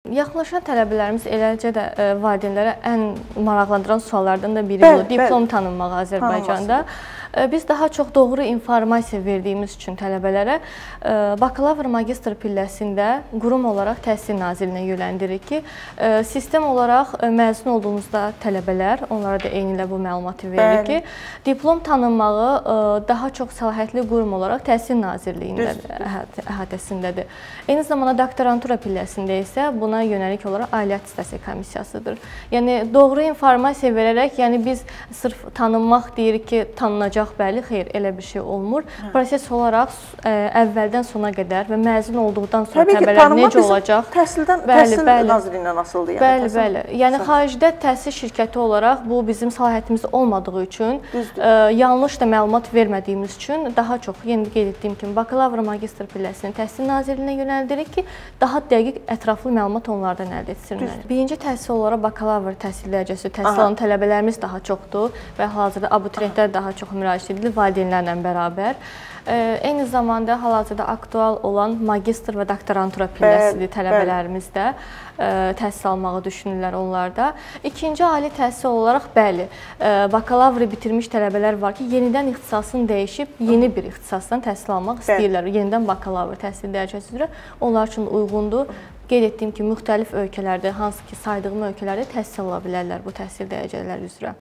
Yaxınlaşan tələbələrimiz eləcə də valideynlərə ən maraqlandıran suallardan da biri budur. Diplom tanınmağı Azərbaycanda. Biz daha çox doğru informasiya verdiyimiz üçün tələbələrə bakalavr, magistr pilləsində qurum olaraq Təhsil Nazirliyinə yönləndiririk ki, sistem olaraq məzun olduğunuzda tələbələr, onlara da eynilə bu məlumatı veririk ki, diplom tanınmağı daha çox səlahiyyətli qurum olaraq Təhsil Nazirliyinin əhatəsindədir. Eyni zamanda doktorantura pilləsində isə buna yönəlik olaraq Ali Attestasiya Komissiyasıdır. Yəni doğru informasiya verərək, yəni biz sırf tanınmaq deyirik ki, tanınacaq, bəli, xeyr, elə bir şey olmur. Proses olaraq əvvəldən sona qədər və məzun olduqdan sonra tələbələr necə olacaq? Təhsil Nazirliyindən asılıdır. Bəli. Yəni xaricdə təhsil şirkəti olaraq bu bizim səlahiyyətimiz olmadığı üçün, yanlış da məlumat vermədiyimiz üçün daha çox, yeni qeyd etdiyim kimi, bakalavr, magistr pilləsini Təhsil Nazirliyinə yönəldirik ki, daha dəqiq, ətraflı məlumat onlardan əldə etsinlər. Birinci təhsil olaraq bakalavr təhsil dərəcəsi təhsil alan tələbələrimiz daha çoxdur və hal-hazırda abituriyentlər daha çox müraciət edilir valideynlərlə bərabər. Eyni zamanda hal-hazırda aktual olan magistr və doktorantura pilləsidir tələbələrimiz də təhsil almağı düşünürlər onlarda. İkinci ali təhsil olaraq, bəli, bakalavri bitirmiş tələbələr var ki, yenidən ixtisasını dəyişib, yeni bir ixtisasdan təhsil almaq istəyirlər. Yenidən bakalavr təhsil dərəcəsi üzrə onlar üçün uyğundur. Qeyd etdiyim ki, müxtəlif ölkələrdə, hansı ki, saydığım ölkələrdə təhsil ala bilərlər bu təhsil dərəcələri üzrə.